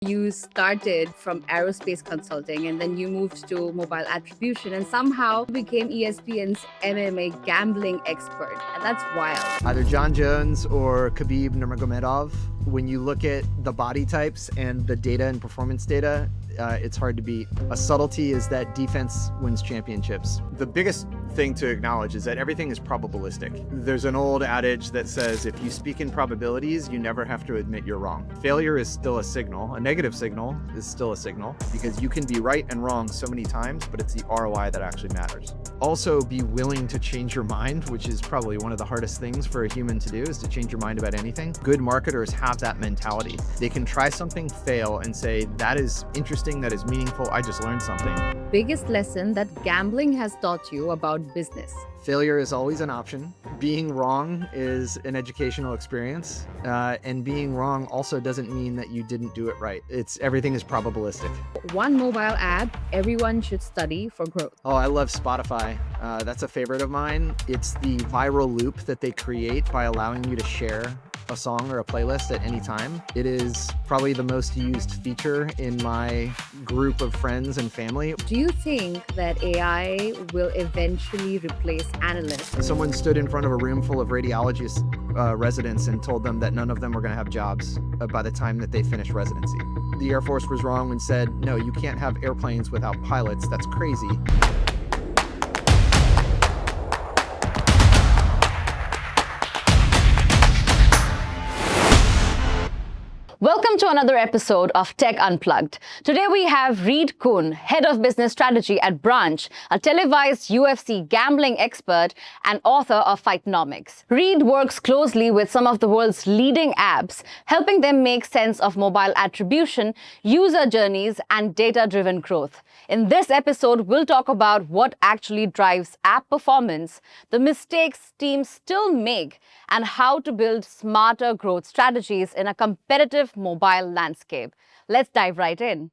You started from aerospace consulting and then you moved to mobile attribution and somehow became ESPN's MMA gambling expert. And that's wild. Either John Jones or Khabib Nurmagomedov. When you look at the body types and the data and performance data, it's hard to beat. A subtlety is that defense wins championships. The biggest thing to acknowledge is that everything is probabilistic. There's an old adage that says if you speak in probabilities, you never have to admit you're wrong. Failure is still a signal. A negative signal is still a signal because you can be right and wrong so many times, but it's the ROI that actually matters. Also, be willing to change your mind, which is probably one of the hardest things for a human to do, is to change your mind about anything. Good marketers have that mentality. They can try something, fail, and say, that is interesting, that is meaningful, I just learned something. Biggest lesson that gambling has taught you about business. Failure is always an option. Being wrong is an educational experience. And being wrong also doesn't mean that you didn't do it right. Everything is probabilistic. One mobile app everyone should study for growth. Oh, I love Spotify. That's a favorite of mine. It's the viral loop that they create by allowing you to share a song or a playlist at any time. It is probably the most used feature in my group of friends and family. Do you think that AI will eventually replace analysts? Someone stood in front of a room full of radiologist residents and told them that none of them were going to have jobs by the time that they finished residency. The Air Force was wrong and said, no, you can't have airplanes without pilots. That's crazy. Welcome to another episode of Tech Unplugged. Today we have Reed Kuhn, Head of Business Strategy at Branch, a televised UFC gambling expert and author of Fightnomics. Reed works closely with some of the world's leading apps, helping them make sense of mobile attribution, user journeys, and data-driven growth. In this episode, we'll talk about what actually drives app performance, the mistakes teams still make, and how to build smarter growth strategies in a competitive mobile landscape. Let's dive right in.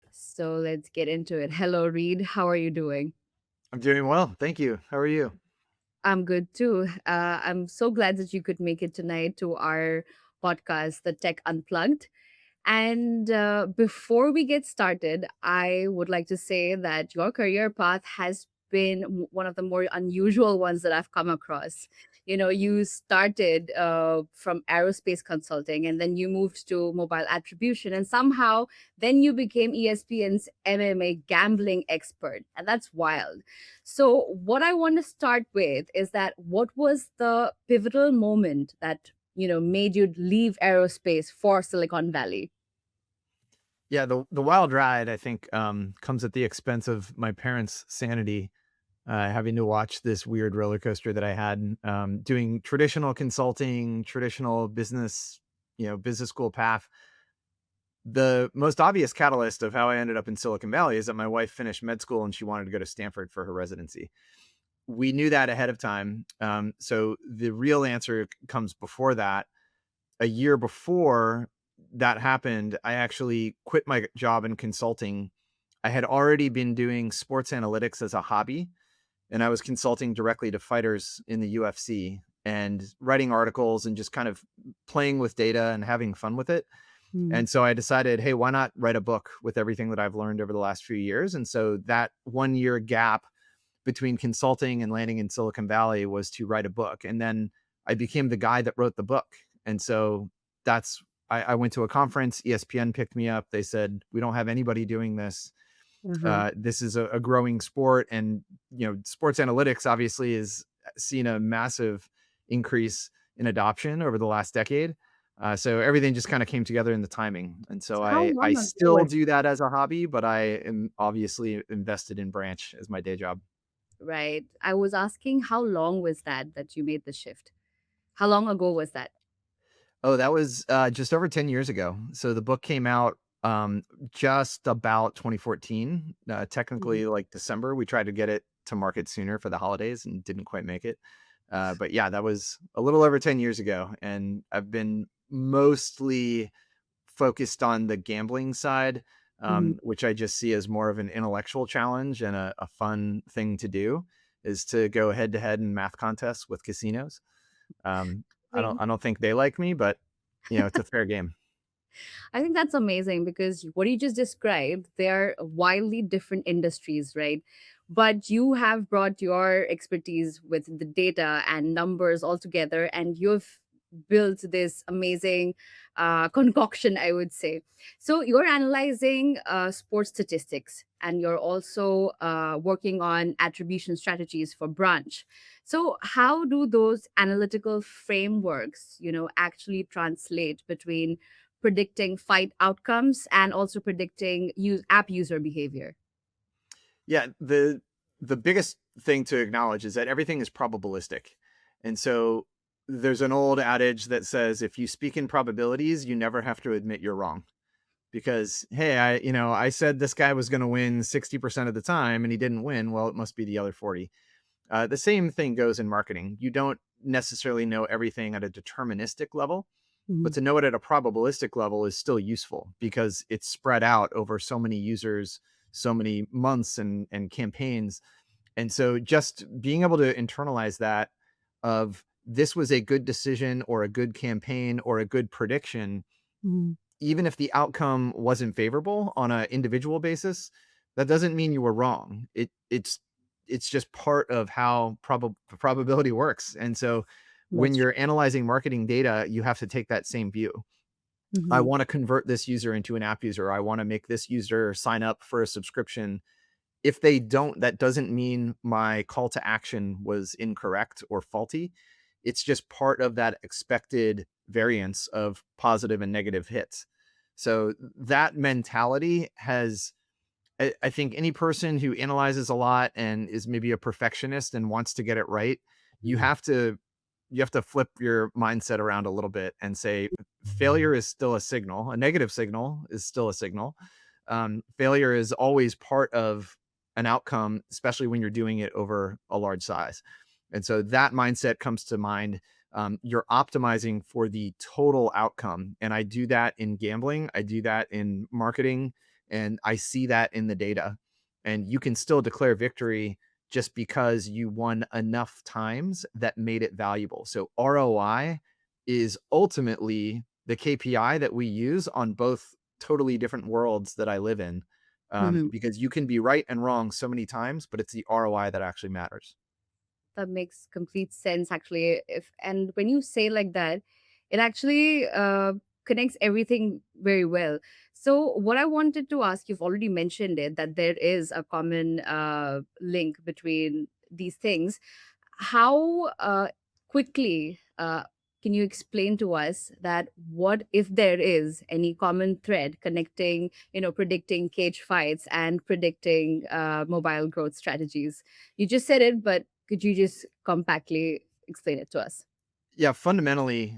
So let's get into it. Hello, Reed. How are you doing? I'm doing well. Thank you. How are you? I'm good too. I'm so glad that you could make it tonight to our podcast, the Tech Unplugged. And before we get started, I would like to say that your career path has been one of the more unusual ones that I've come across. You started from aerospace consulting and then you moved to mobile attribution, and somehow then you became ESPN's MMA gambling expert. And that's wild. So, what I want to start with is that what was the pivotal moment that made you leave aerospace for Silicon Valley? Yeah, the wild ride, I think, comes at the expense of my parents' sanity, having to watch this weird roller coaster that I had, doing traditional consulting, traditional business, business school path. The most obvious catalyst of how I ended up in Silicon Valley is that my wife finished med school and she wanted to go to Stanford for her residency. We knew that ahead of time. So the real answer comes before that. A year before that happened, I actually quit my job in consulting. I had already been doing sports analytics as a hobby, and I was consulting directly to fighters in the UFC and writing articles and just kind of playing with data and having fun with it. And so I decided, hey, why not write a book with everything that I've learned over the last few years? And so that 1 year gap between consulting and landing in Silicon Valley was to write a book. And then I became the guy that wrote the book. And so I went to a conference, ESPN picked me up. They said, we don't have anybody doing this. This is a growing sport. And, sports analytics obviously has seen a massive increase in adoption over the last decade. So everything just kind of came together in the timing. And so How long I ago still was do that as a hobby, but I am obviously invested in Branch as my day job. right? I was asking how long was that you made the shift? How long ago was that? Oh, that was just over 10 years ago. So the book came out just about 2014, technically like December. We tried to get it to market sooner for the holidays and didn't quite make it. But yeah, that was a little over 10 years ago. And I've been mostly focused on the gambling side, Mhm. which I just see as more of an intellectual challenge and a fun thing to do, is to go head to head in math contests with casinos. I Great. don't think they like me, but it's a fair game. I think that's amazing because what you just described, they are wildly different industries, right? But you have brought your expertise with the data and numbers all together, and you've built this amazing concoction, I would say. So you're analyzing sports statistics, and you're also working on attribution strategies for branch. So how do those analytical frameworks, actually translate between predicting fight outcomes and also predicting app user behavior? Yeah, the biggest thing to acknowledge is that everything is probabilistic. And so there's an old adage that says if you speak in probabilities, you never have to admit you're wrong. Because hey, I said this guy was going to win 60% of the time and he didn't win, well, it must be the other 40. The same thing goes in marketing. You don't necessarily know everything at a deterministic level, but Mhm. to know it at a probabilistic level is still useful because it's spread out over so many users, so many months and campaigns. And so just being able to internalize that of this was a good decision or a good campaign or a good prediction, Mhm. even if the outcome wasn't favorable on an individual basis, that doesn't mean you were wrong. It's just part of how probability works. And so when That's you're true. analyzing marketing data, you have to take that same view. I Mhm. want to convert this user into an app user. I want to make this user sign up for a subscription. If they don't, that doesn't mean my call to action was incorrect or faulty. It's just part of that expected variance of positive and negative hits. So that mentality has, I think any person who analyzes a lot and is maybe a perfectionist and wants to get it right, you have to flip your mindset around a little bit and say failure is still a signal. A negative signal is still a signal. Failure is always part of an outcome, especially when you're doing it over a large size. And so that mindset comes to mind. You're optimizing for the total outcome. And I do that in gambling, I do that in marketing, and I see that in the data. And you can still declare victory just because you won enough times that made it valuable. So ROI is ultimately the KPI that we use on both totally different worlds that I live in. Mhm. Because you can be right and wrong so many times, but it's the ROI that actually matters. That makes complete sense, actually. If and when you say like that, it actually connects everything very well. So, what I wanted to ask, you've already mentioned it, that there is a common link between these things. How quickly can you explain to us that what if there is any common thread connecting, predicting cage fights and predicting mobile growth strategies? You just said it, but could you just compactly explain it to us? Yeah, fundamentally,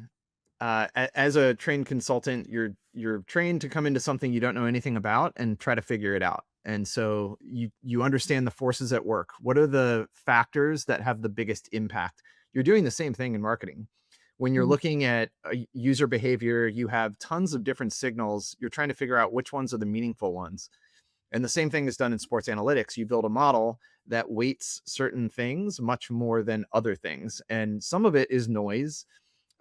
as a trained consultant, you're trained to come into something you don't know anything about and try to figure it out. And so you understand the forces at work. What are the factors that have the biggest impact? You're doing the same thing in marketing. When you're Mhm. looking at user behavior, you have tons of different signals. You're trying to figure out which ones are the meaningful ones. And the same thing is done in sports analytics. You build a model that weights certain things much more than other things. And some of it is noise.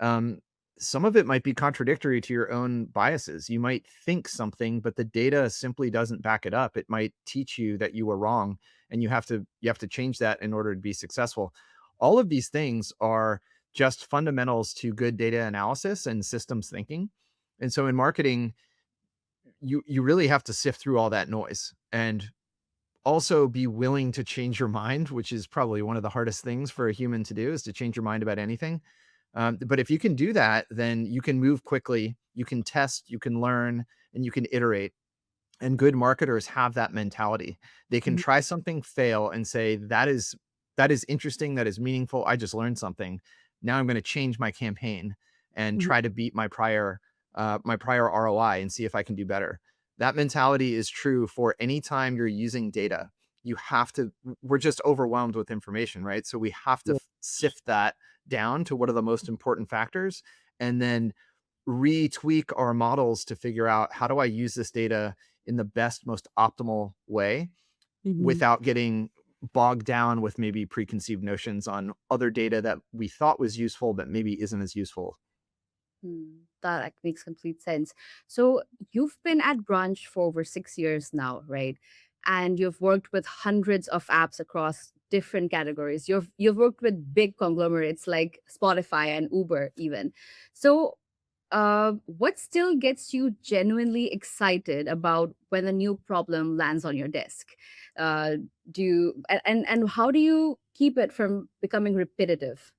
um, some of it might be contradictory to your own biases. You might think something, but the data simply doesn't back it up. It might teach you that you were wrong, and you have to change that in order to be successful. All of these things are just fundamentals to good data analysis and systems thinking. And so in marketing, you really have to sift through all that noise and also be willing to change your mind, which is probably one of the hardest things for a human to do, is to change your mind about anything. But if you can do that, then you can move quickly, you can test, you can learn, and you can iterate. And good marketers have that mentality. They can Mhm. try something, fail, and say, that is interesting, that is meaningful. I just learned something. Now I'm going to change my campaign and Mhm. try to beat my prior ROI and see if I can do better. That mentality is true for any time you're using data. You have to, we're just overwhelmed with information, right? So we have to Yeah. sift that down to what are the most important factors, and then retweak our models to figure out how do I use this data in the best, most optimal way Mhm. without getting bogged down with maybe preconceived notions on other data that we thought was useful, but maybe isn't as useful. That makes complete sense. So you've been at Branch for over 6 years now, right? And you've worked with hundreds of apps across different categories. You've worked with big conglomerates like Spotify and Uber, even. So, what still gets you genuinely excited about when a new problem lands on your desk? Uh, do you and how do you keep it from becoming repetitive?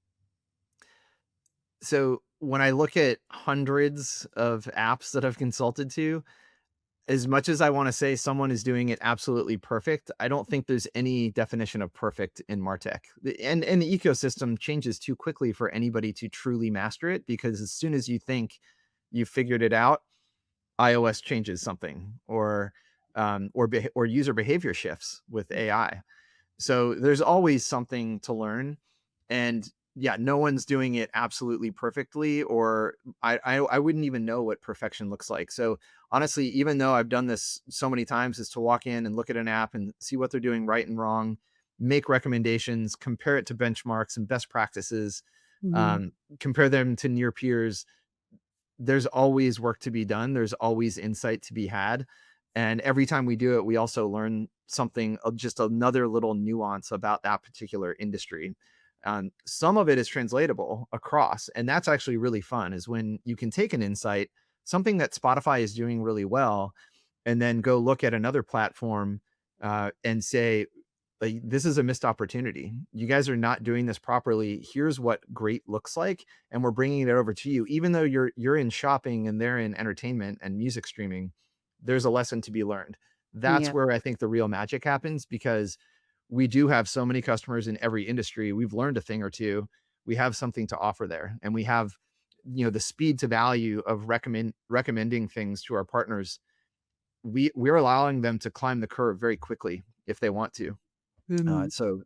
So when I look at hundreds of apps that I've consulted to, as much as I want to say someone is doing it absolutely perfect, I don't think there's any definition of perfect in Martech. And the ecosystem changes too quickly for anybody to truly master it, because as soon as you think you've figured it out, iOS changes something, or user behavior shifts with AI. So there's always something to learn. And yeah, no one's doing it absolutely perfectly, or I wouldn't even know what perfection looks like. So honestly, even though I've done this so many times, is to walk in and look at an app and see what they're doing right and wrong, make recommendations, compare it to benchmarks and best practices, Mhm. um, compare them to near peers. There's always work to be done. There's always insight to be had. And every time we do it, we also learn something, just another little nuance about that particular industry. Some of it is translatable across, and that's actually really fun, is when you can take an insight, something that Spotify is doing really well, and then go look at another platform and say, like, this is a missed opportunity. You guys are not doing this properly. Here's what great looks like, and we're bringing it over to you. Even though you're in shopping and they're in entertainment and music streaming, there's a lesson to be learned. That's Yeah. where I think the real magic happens, because we do have so many customers in every industry. We've learned a thing or two. We have something to offer there, and we have, the speed to value of recommending things to our partners. We're allowing them to climb the curve very quickly if they want to. So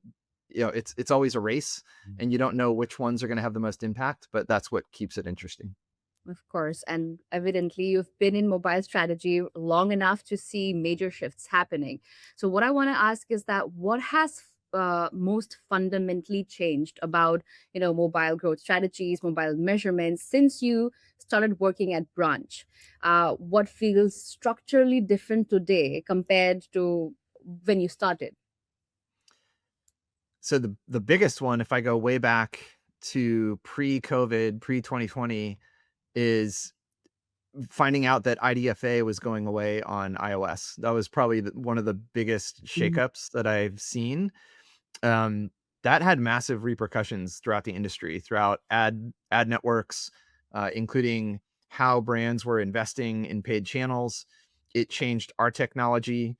it's always a race, and you don't know which ones are going to have the most impact, but that's what keeps it interesting. Of course. And evidently, you've been in mobile strategy long enough to see major shifts happening. So, what I want to ask is that what has most fundamentally changed about mobile growth strategies, mobile measurements since you started working at Branch? What feels structurally different today compared to when you started? So the biggest one, if I go way back to pre-COVID, pre-2020, is finding out that IDFA was going away on iOS. That was probably one of the biggest Mhm. shakeups that I've seen. Um, that had massive repercussions throughout the industry, throughout ad networks, including how brands were investing in paid channels. It changed our technology.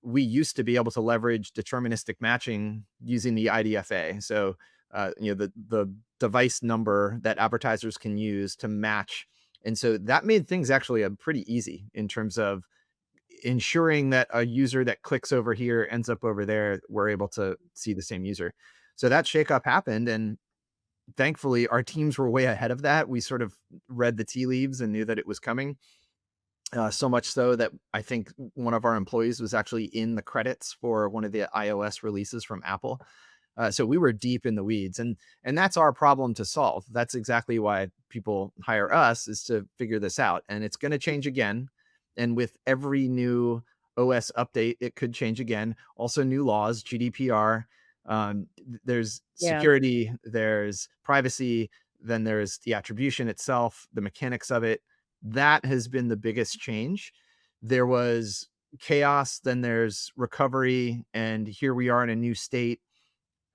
We used to be able to leverage deterministic matching using the IDFA. So, the device number that advertisers can use to match. And so that made things actually pretty easy in terms of ensuring that a user that clicks over here ends up over there. We're able to see the same user. So that shakeup happened, and thankfully our teams were way ahead of that. We sort of read the tea leaves and knew that it was coming. So much so that I think one of our employees was actually in the credits for one of the iOS releases from Apple. So we were deep in the weeds, and that's our problem to solve. That's exactly why people hire us, is to figure this out. And it's going to change again. And with every new OS update, it could change again. Also, new laws, GDPR. There's Yeah. security, there's privacy, then there's the attribution itself, the mechanics of it. That has been the biggest change. There was chaos, then there's recovery, and here we are in a new state.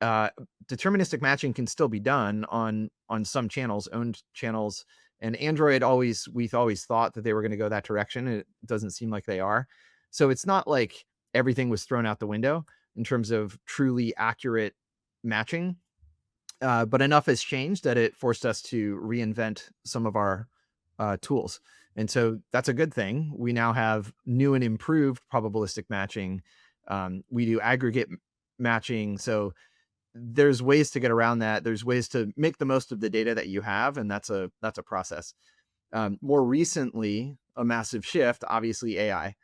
uh, Deterministic matching can still be done on some channels, owned channels, and Android we've always thought that they were going to go that direction, and it doesn't seem like they are. So it's not like everything was thrown out the window in terms of truly accurate matching, but enough has changed that it forced us to reinvent some of our tools. And so that's a good thing. We now have new and improved probabilistic matching. We do aggregate matching. So there's ways to get around that. There's ways to make the most of the data that you have, and that's a process. More recently, a massive shift, obviously AI.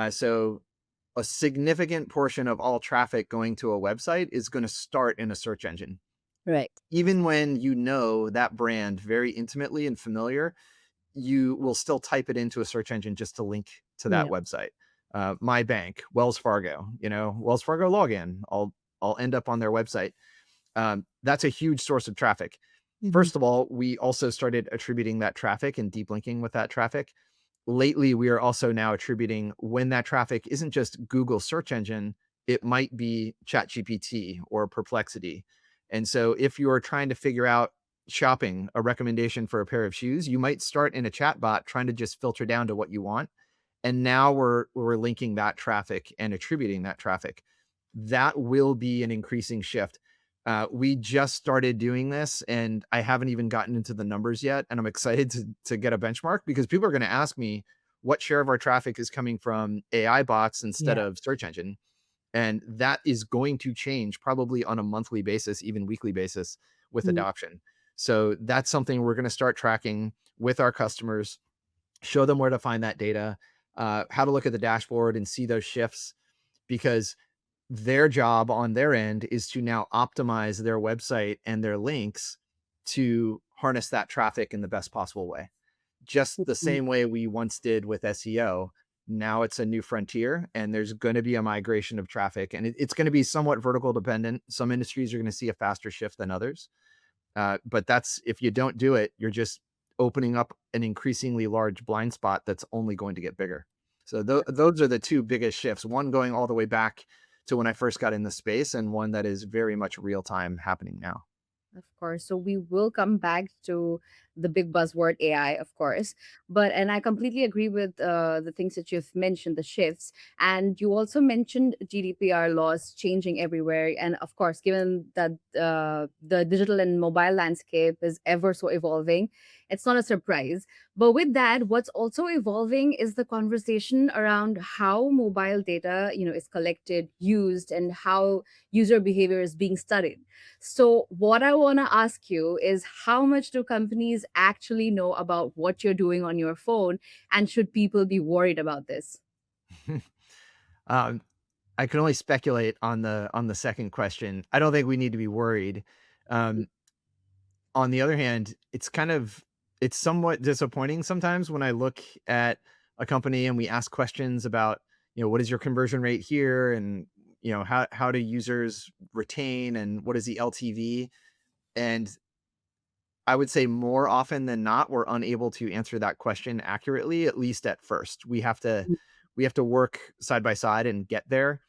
So a significant portion of all traffic going to a website is going to start in a search engine. Right. Even when you know that brand very intimately and familiar, you will still type it into a search engine just to link to that Yeah. website. My bank, Wells Fargo, Wells Fargo login. I'll end up on their website. That's a huge source of traffic. Hmm. First of all, we also started attributing that traffic and deep linking with that traffic. Lately, we are also now attributing when that traffic isn't just Google search engine, it might be ChatGPT or Perplexity. And so if you're trying to figure out shopping, a recommendation for a pair of shoes, you might start in a chatbot trying to just filter down to what you want. And now we're linking that traffic and attributing that traffic. That will be an increasing shift. We just started doing this, and I haven't even gotten into the numbers yet. And I'm excited to get a benchmark because people are going to ask me what share of our traffic is coming from AI bots instead Yeah. of search engine, and that is going to change probably on a monthly basis, even weekly basis with Mhm. adoption. So that's something we're going to start tracking with our customers, show them where to find that data, how to look at the dashboard and see those shifts, because their job on their end is to now optimize their website and their links to harness that traffic in the best possible way. Just the Mhm. same way we once did with SEO. Now it's a new frontier, and there's going to be a migration of traffic, and it's going to be somewhat vertical dependent. Some industries are going to see a faster shift than others. But that's, if you don't do it, you're just opening up an increasingly large blind spot that's only going to get bigger. So those are the two biggest shifts, one going all the way back to when I first got in the space, and one that is very much real time happening now. Of course. So we will come back to the big buzzword AI, of course. But, and I completely agree with the things that you've mentioned, the shifts. And you also mentioned GDPR laws changing everywhere. And of course, given that the digital and mobile landscape is ever so evolving, it's not a surprise. But with that, what's also evolving is the conversation around how mobile data, is collected, used, and how user behavior is being studied. So, what I want to ask you is how much do companies actually know about what you're doing on your phone? And should people be worried about this? um, I can only speculate on the second question. I don't think we need to be worried. Um, on the other hand, it's somewhat disappointing sometimes when I look at a company and we ask questions about, what is your conversion rate here, and how do users retain, and what is the LTV? And I would say more often than not, we're unable to answer that question accurately, at least at first. We have to work side by side and get there,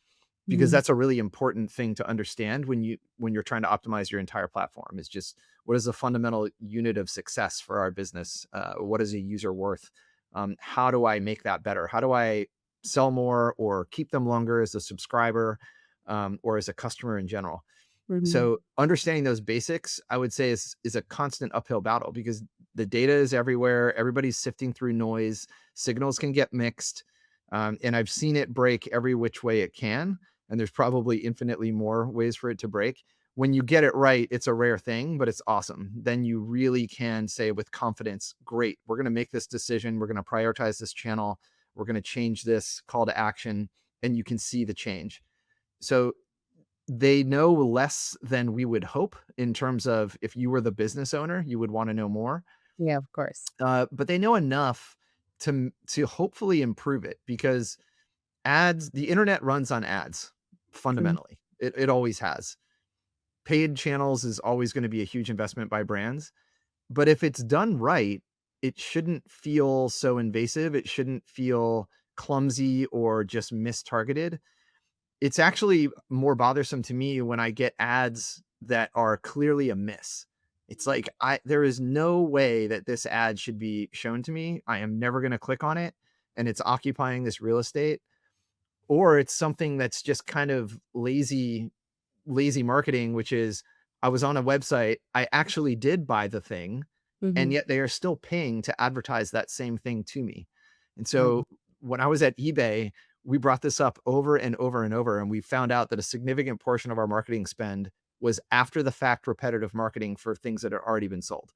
because Mhm. that's a really important thing to understand when you're trying to optimize your entire platform, is just what is the fundamental unit of success for our business? What is a user worth? How do I make that better? How do I sell more or keep them longer as a subscriber, or as a customer in general? Mhm. So understanding those basics, I would say, is a constant uphill battle, because the data is everywhere. Everybody's sifting through noise. Signals can get mixed. And I've seen it break every which way it can. And there's probably infinitely more ways for it to break. When you get it right, it's a rare thing, but it's awesome. Then you really can say with confidence, great, we're going to make this decision. We're going to prioritize this channel. We're going to change this call to action. And you can see the change. So they know less than we would hope, in terms of, if you were the business owner, you would want to know more. Yeah, of course. But they know enough to hopefully improve it, because the internet runs on ads Mhm. fundamentally. It always has. Paid channels is always going to be a huge investment by brands, but if it's done right, it shouldn't feel so invasive. It shouldn't feel clumsy or just mistargeted. It's actually more bothersome to me when I get ads that are clearly a miss. It's like, there is no way that this ad should be shown to me. I am never going to click on it, and it's occupying this real estate. Or it's something that's just kind of lazy marketing, which is, I was on a website, I actually did buy the thing, and Mhm. yet they are still paying to advertise that same thing to me. And Wow. so when I was at eBay, we brought this up over and over and over, and we found out that a significant portion of our marketing spend was after the fact repetitive marketing for things that had already been sold.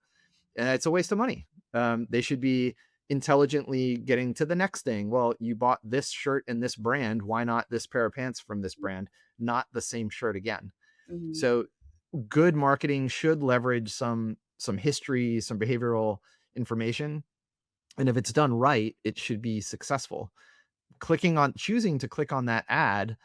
And it's a waste of money. They should be intelligently getting to the next thing. Well, you bought this shirt and this brand. Why not this pair of pants from this brand? Not the same shirt again. Mhm. So good marketing should leverage some history, some behavioral information, and if it's done right, it should be successful. Choosing to click on that ad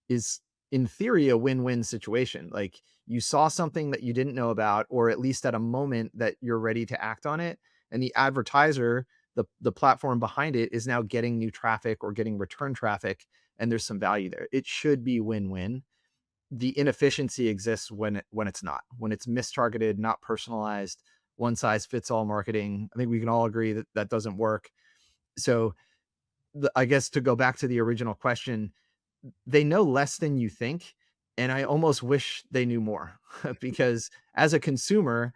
is in theory a win-win situation. Like, you saw something that you didn't know about, or at least at a moment that you're ready to act on it, and the advertiser, the platform behind it, is now getting new traffic or getting return traffic, and there's some value there. It should be win-win. The inefficiency exists when it's not, when it's mistargeted, not personalized, one size fits all marketing. I think we can all agree that that doesn't work. So I guess, to go back to the original question, they know less than you think, and I almost wish they knew more because as a consumer,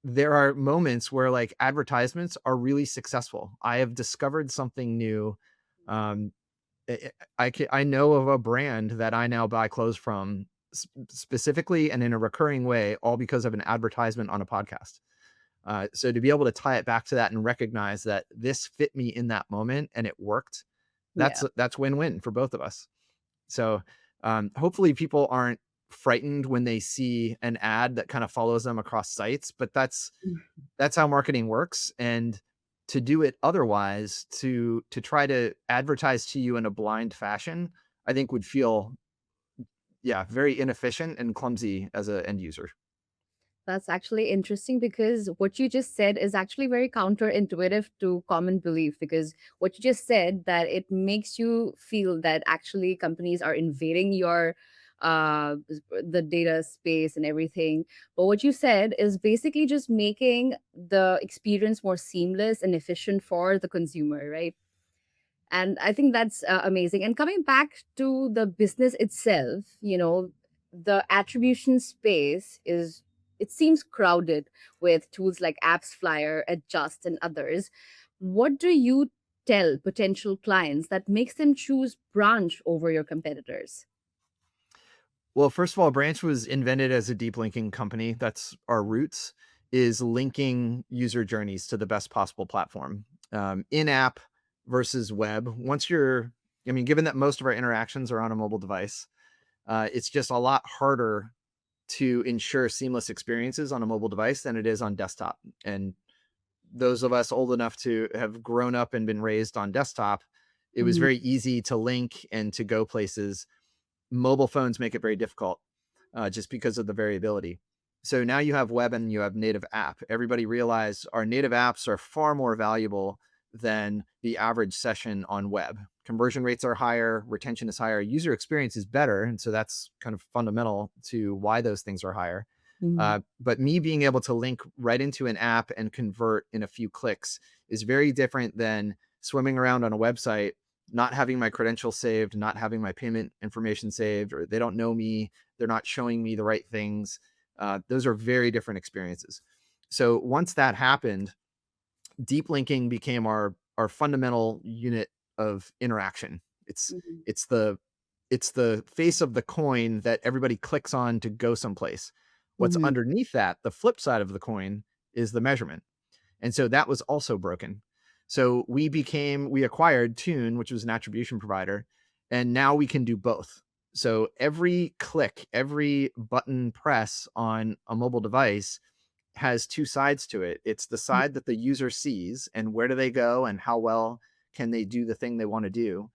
there are moments where, like, advertisements are really successful. I have discovered something new. Um, I know of a brand that I now buy clothes from specifically and in a recurring way, all because of an advertisement on a podcast. So to be able to tie it back to that and recognize that this fit me in that moment and it worked, Yeah. that's win-win for both of us. So hopefully people aren't frightened when they see an ad that kind of follows them across sites, but that's how marketing works. And to do it otherwise, to try to advertise to you in a blind fashion, I think would feel, yeah, very inefficient and clumsy as an end user. That's actually interesting because what you just said is actually very counterintuitive to common belief. Because what you just said, that it makes you feel that actually companies are invading your the data space and everything. But what you said is basically just making the experience more seamless and efficient for the consumer, right? And I think that's amazing. And coming back to the business itself, the attribution space is, it seems crowded with tools like apps flyer, adjust, and others. What do you tell potential clients that makes them choose branch over your competitors? Well, first of all, Branch was invented as a deep linking company. That's our roots, is linking user journeys to the best possible platform. In-app versus web. I mean, given that most of our interactions are on a mobile device, it's just a lot harder to ensure seamless experiences on a mobile device than it is on desktop. And those of us old enough to have grown up and been raised on desktop, it was Mhm. very easy to link and to go places. Mobile phones make it very difficult, just because of the variability. So now you have web and you have native app. Everybody realized our native apps are far more valuable than the average session on web. Conversion rates are higher, retention is higher, user experience is better. And so that's kind of fundamental to why those things are higher. Mhm. But me being able to link right into an app and convert in a few clicks is very different than swimming around on a website, not having my credentials saved, not having my payment information saved, or they don't know me, they're not showing me the right things. Those are very different experiences. So once that happened, deep linking became our fundamental unit of interaction. It's Mhm. it's the it's the face of the coin that everybody clicks on to go someplace. What's Mhm. underneath that, the flip side of the coin, is the measurement. And so that was also broken. So we acquired Tune, which was an attribution provider, and now we can do both. So every click, every button press on a mobile device has two sides to it. It's the side that the user sees and where do they go and how well can they do the thing they want to do.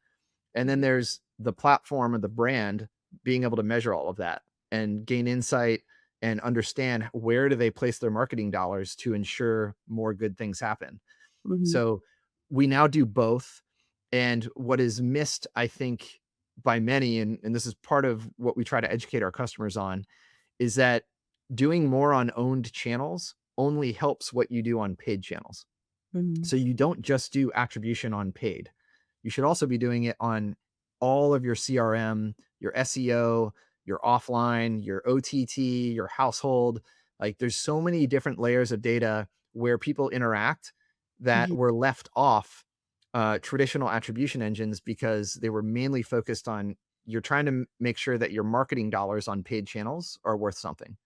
And then Mhm. there's the platform or the brand being able to measure all of that and gain insight and understand where do they place their marketing dollars to ensure more good things happen. Mhm. So we now do both. And what is missed, I think, by many, and this is part of what we try to educate our customers on, is that doing more on owned channels only helps what you do on paid channels. Mhm. So you don't just do attribution on paid. You should also be doing it on all of your CRM, your SEO, your offline, your OTT, your household. Like, there's so many different layers of data where people interact that Mhm. were left off traditional attribution engines because they were mainly focused on, you're trying to make sure that your marketing dollars on paid channels are worth something.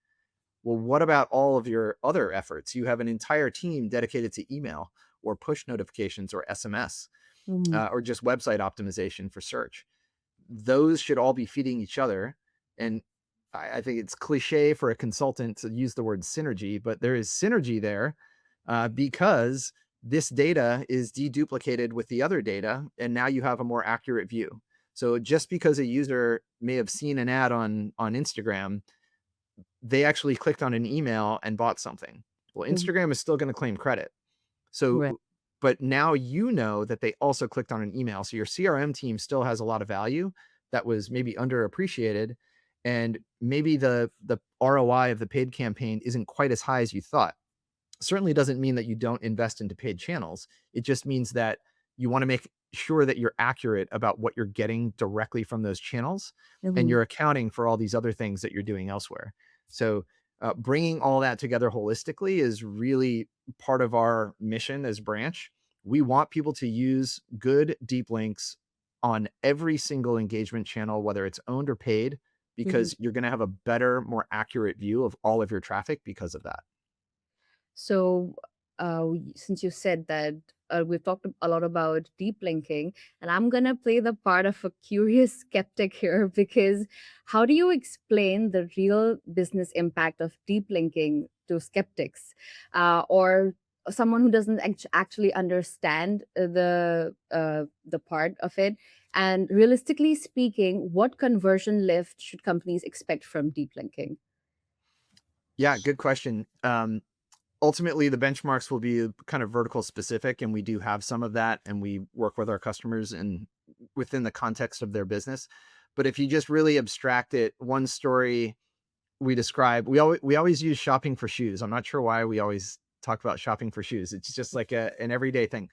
Well, what about all of your other efforts? You have an entire team dedicated to email or push notifications or SMS, Mhm. or just website optimization for search. Those should all be feeding each other. And I think it's cliche for a consultant to use the word synergy, but there is synergy there because this data is deduplicated with the other data, and now you have a more accurate view. So just because a user may have seen an ad on Instagram, they actually clicked on an email and bought something. Well, Mhm. Instagram is still going to claim credit. So, Right. but now you know that they also clicked on an email. So your CRM team still has a lot of value that was maybe underappreciated. And maybe the ROI of the paid campaign isn't quite as high as you thought. Certainly doesn't mean that you don't invest into paid channels. It just means that you want to make sure that you're accurate about what you're getting directly from those channels, and Mhm. you're accounting for all these other things that you're doing elsewhere. So, bringing all that together holistically is really part of our mission as Branch. We want people to use good deep links on every single engagement channel, whether it's owned or paid, Mhm. because you're going to have a better, more accurate view of all of your traffic because of that. So, since you said that, we've talked a lot about deep linking, and I'm gonna play the part of a curious skeptic here because how do you explain the real business impact of deep linking to skeptics, or someone who doesn't actually understand the part of it? And realistically speaking, what conversion lift should companies expect from deep linking? Yeah, good question. Ultimately, the benchmarks will be kind of vertical specific, and we do have some of that, and we work with our customers and within the context of their business. But if you just really abstract it, one story we describe, we always use shopping for shoes. I'm not sure why we always talk about shopping for shoes. It's just like an everyday thing.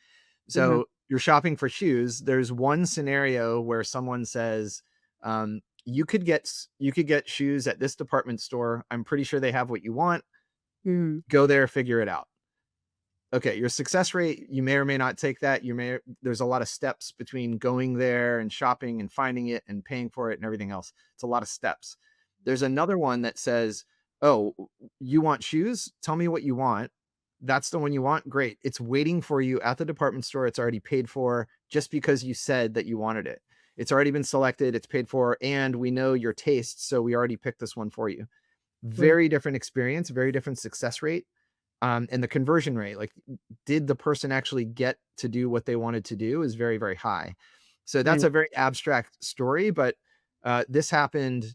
Uh-huh. So you're shopping for shoes. There's one scenario where someone says, you could get shoes at this department store. I'm pretty sure they have what you want. Mhm. Go there, figure it out. Okay, your success rate, you may or may not take that. There's a lot of steps between going there and shopping and finding it and paying for it and everything else. It's a lot of steps. There's another one that says, "Oh, you want shoes? Tell me what you want." That's the one you want. Great. It's waiting for you at the department store. It's already paid for just because you said that you wanted it. It's already been selected, it's paid for, and we know your tastes, so we already picked this one for you. Right. Very different experience, very different success rate. And the conversion rate, like, did the person actually get to do what they wanted to do, is very, very high. So that's Right. a very abstract story, but this happened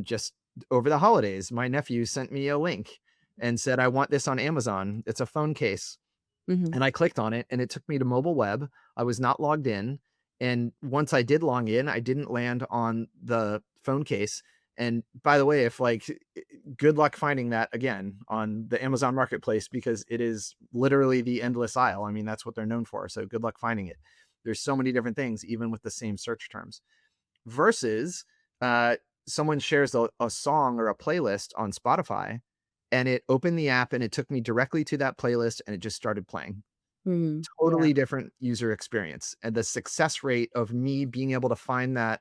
just over the holidays. My nephew sent me a link and said, "I want this on Amazon. It's a phone case." Mhm. And I clicked on it, and it took me to mobile web. I was not logged in, and once I did log in, I didn't land on the phone case. And by the way, if like, good luck finding that again on the Amazon Marketplace, because it is literally the endless aisle. I mean, that's what they're known for. So good luck finding it. There's so many different things, even with the same search terms. Versus, uh, someone shares a song or a playlist on Spotify, and it opened the app and it took me directly to that playlist and it just started playing. Mhm. Yeah. Totally different user experience, and the success rate of me being able to find that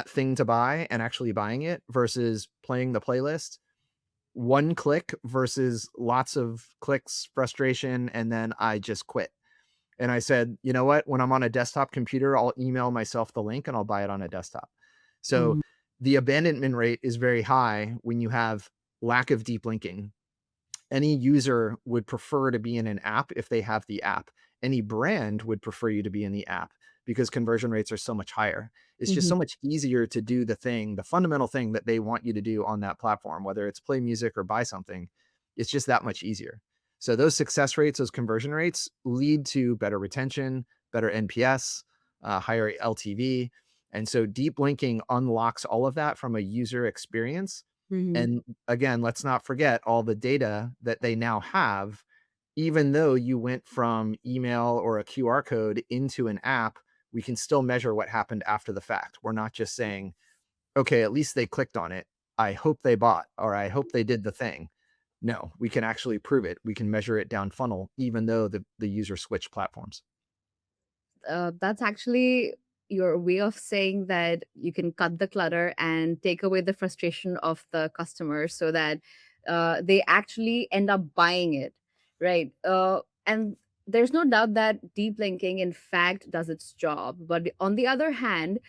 thing to buy and actually buying it versus playing the playlist, one click versus lots of clicks, frustration, and then I just quit. And I said, "You know what? When I'm on a desktop computer, I'll email myself the link and I'll buy it on a desktop." So Mhm. the abandonment rate is very high when you have lack of deep linking. Any user would prefer to be in an app if they have the app. Any brand would prefer you to be in the app because conversion rates are so much higher. It's just Mhm. so much easier to do the fundamental thing that they want you to do on that platform, whether it's play music or buy something. It's just that much easier. So those success rates, those conversion rates lead to better retention, better NPS, higher LTV. And so deep linking unlocks all of that from a user experience. Mhm. And again, let's not forget all the data that they now have. Even though you went from email or a QR code into an app, we can still measure what happened after the fact. We're not just saying, okay, at least they clicked on it. I hope they bought, or I hope they did the thing. No, we can actually prove it. We can measure it down funnel, even though the user switched platforms. That's actually your way of saying that you can cut the clutter and take away the frustration of the customer so that they actually end up buying it, right? And there's no doubt that deep linking, in fact, does its job. But on the other hand,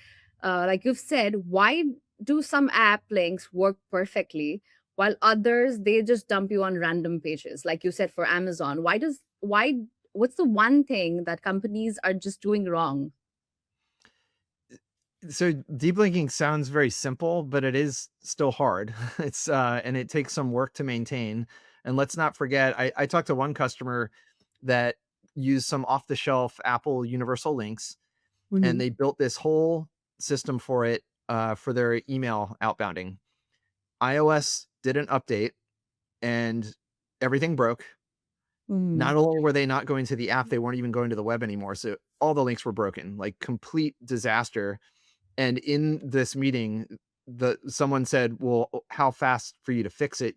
like you've said, why do some app links work perfectly, while others they just dump you on random pages, like you said for Amazon? Why what's the one thing that companies are just doing wrong? So deep linking sounds very simple, but it is still hard. It's and it takes some work to maintain. And let's not forget, I talked to one customer that used some off the shelf Apple universal links, and Hmm. they built this whole system for it for their email outbounding. iOS did an update and everything broke. Hmm. Not only were they not going to the app, they weren't even going to the web anymore. So all the links were broken, like complete disaster. And in this meeting, someone said, "Well, how fast for you to fix it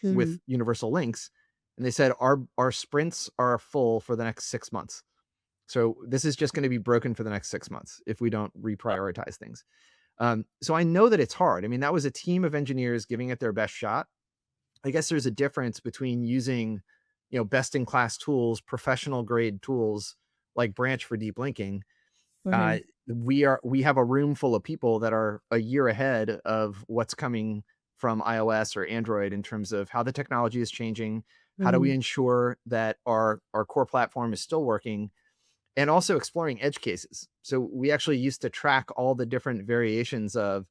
Hmm. with universal links?" And they said, "Our sprints are full for the next 6 months. So this is just going to be broken for the next 6 months if we don't reprioritize things." So I know that it's hard. I mean, that was a team of engineers giving it their best shot. I guess there's a difference between using, best in class tools, professional grade tools like Branch for deep linking. Hmm. We have a room full of people that are a year ahead of what's coming from iOS or Android in terms of how the technology is changing. How do we Hmm. ensure that our core platform is still working, and also exploring edge cases. So we actually used to track all the different variations of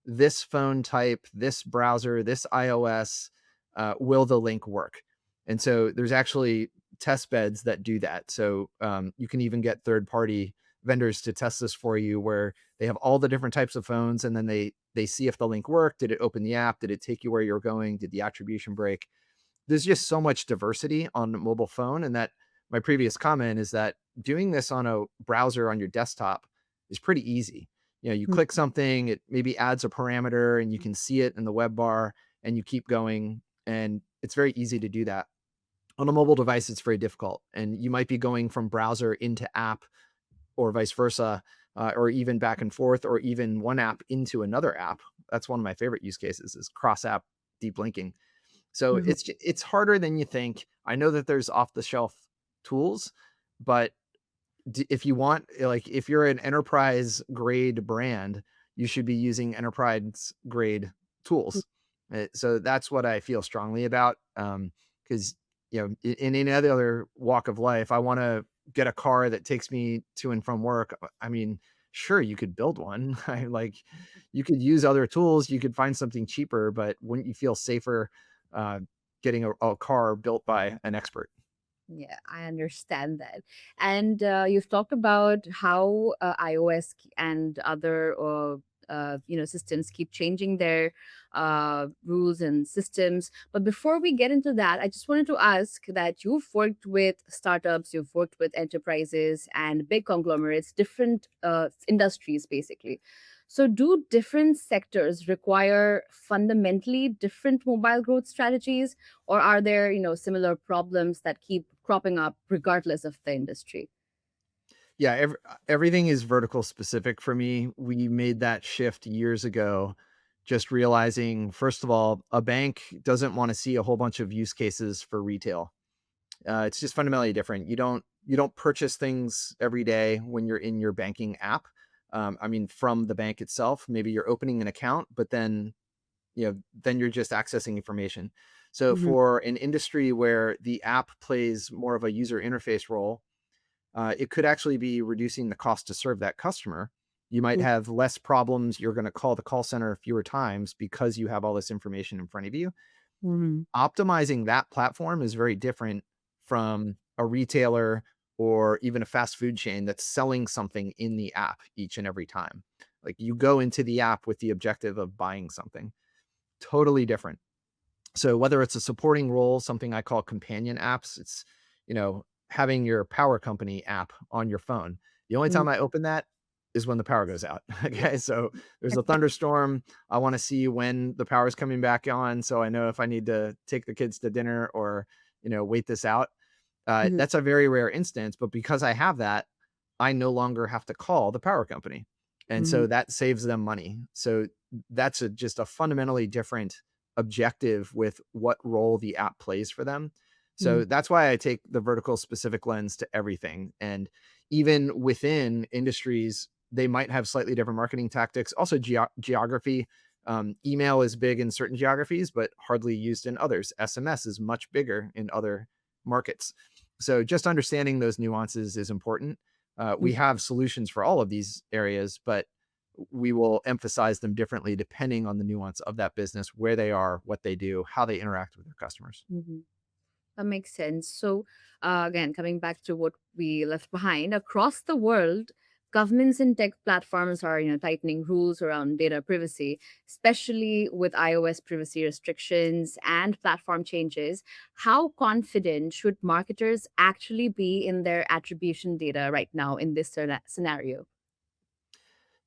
this phone type, this browser, this iOS. Will the link work? And so there's actually test beds that do that. So you can even get third party vendors to test this for you, where they have all the different types of phones, and then they see if the link worked. Did it open the app? Did it take you where you're going? Did the attribution break? There's just so much diversity on the mobile phone. And that my previous comment is that doing this on a browser on your desktop is pretty easy. You click something, it maybe adds a parameter and you can see it in the web bar, and you keep going. And it's very easy to do that. On a mobile device, it's very difficult. And you might be going from browser into app or vice versa, or even back and forth, or even one app into another app. That's one of my favorite use cases, is cross app deep linking. So Hmm. it's harder than you think. I know that there's off the shelf tools, but if you want, like, if you're an enterprise grade brand, you should be using enterprise grade tools. So that's what I feel strongly about. Because in any other walk of life, I want to get a car that takes me to and from work. I mean, sure, you could build one. You could use other tools. You could find something cheaper, but wouldn't you feel safer uh, getting a car built by an expert? Yeah, I understand that. And you've talked about how and other systems keep changing their rules and systems. But before we get into that, I just wanted to ask that you've worked with startups, you've worked with enterprises and big conglomerates, different industries, basically. So, do different sectors require fundamentally different mobile growth strategies, or are there, similar problems that keep cropping up regardless of the industry? Yeah, everything is vertical specific for me. We made that shift years ago, just realizing, first of all, a bank doesn't want to see a whole bunch of use cases for retail. It's just fundamentally different. You don't purchase things every day when you're in your banking app. I mean, from the bank itself, maybe you're opening an account, but then you're just accessing information. So Hmm. for an industry where the app plays more of a user interface role, it could actually be reducing the cost to serve that customer. You might have less problems. You're going to call the call center fewer times because you have all this information in front of you. Hmm. Optimizing that platform is very different from a retailer or even a fast food chain that's selling something in the app each and every time. Like, you go into the app with the objective of buying something. Totally different. So whether it's a supporting role, something I call companion apps, it's, having your power company app on your phone. The only time I open that is when the power goes out. Okay. So there's a thunderstorm. I want to see when the power is coming back on, so I know if I need to take the kids to dinner or, wait this out. Hmm. That's a very rare instance, but because I have that, I no longer have to call the power company. And Hmm. so that saves them money. So that's just a fundamentally different objective with what role the app plays for them. Hmm. So that's why I take the vertical specific lens to everything. And even within industries, they might have slightly different marketing tactics. Also, geography. Email is big in certain geographies, but hardly used in others. SMS is much bigger in other markets. So just understanding those nuances is important. We have solutions for all of these areas, but we will emphasize them differently depending on the nuance of that business, where they are, what they do, how they interact with their customers. Mm-hmm. That makes sense. So, again, coming back to what we left behind, across the world, governments and tech platforms are, tightening rules around data privacy, especially with iOS privacy restrictions and platform changes. How confident should marketers actually be in their attribution data right now in this scenario?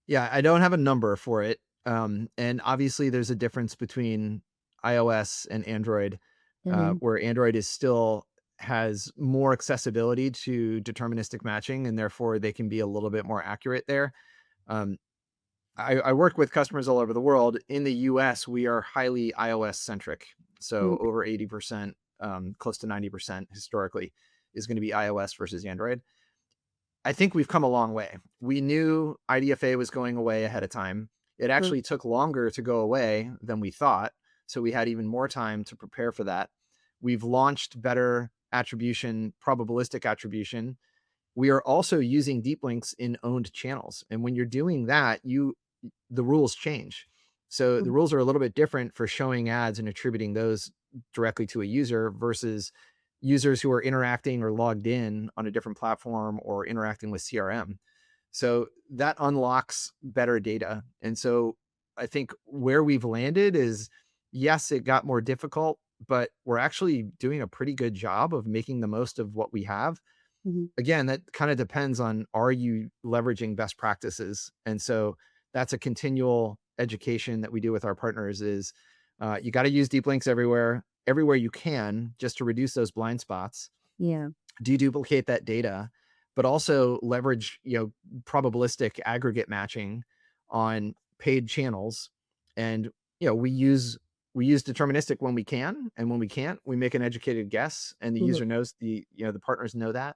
Yeah, I don't have a number for it. And obviously, there's a difference between iOS and Android, Mm-hmm. where Android is still has more accessibility to deterministic matching, and therefore they can be a little bit more accurate there. Um, I work with customers all over the world. In the US, we are highly iOS centric. So over 80%, close to 90% historically is going to be iOS versus Android. I think we've come a long way. We knew IDFA was going away ahead of time. It actually took longer to go away than we thought. So we had even more time to prepare for that. We've launched better attribution, probabilistic attribution. We are also using deep links in owned channels. And when you're doing that, the rules change. So the rules are a little bit different for showing ads and attributing those directly to a user versus users who are interacting or logged in on a different platform or interacting with CRM. So that unlocks better data. And so I think where we've landed is, yes, it got more difficult, but we're actually doing a pretty good job of making the most of what we have. Mm-hmm. Again, that kind of depends on, are you leveraging best practices? And so that's a continual education that we do with our partners is you got to use deep links everywhere you can, just to reduce those blind spots. Yeah. Deduplicate that data, but also leverage, probabilistic aggregate matching on paid channels. And, we use deterministic when we can, and when we can't, we make an educated guess, and the user knows, the partners know that.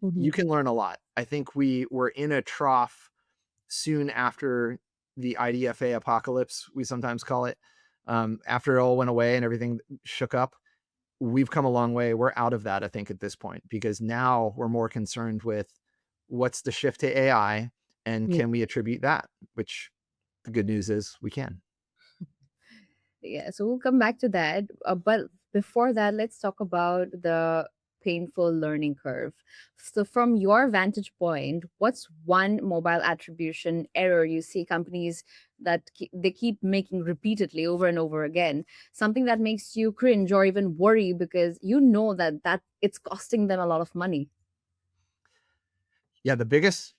Mm-hmm. You can learn a lot. I think we were in a trough soon after the IDFA apocalypse, we sometimes call it. After it all went away and everything shook up, we've come a long way. We're out of that, I think, at this point, because now we're more concerned with what's the shift to AI and can we attribute that, which the good news is we can. Yeah, so we'll come back to that. But before that, let's talk about the painful learning curve. So, from your vantage point, what's one mobile attribution error you see companies that they keep making repeatedly over and over again? Something that makes you cringe or even worry because you know that it's costing them a lot of money. Yeah, the biggest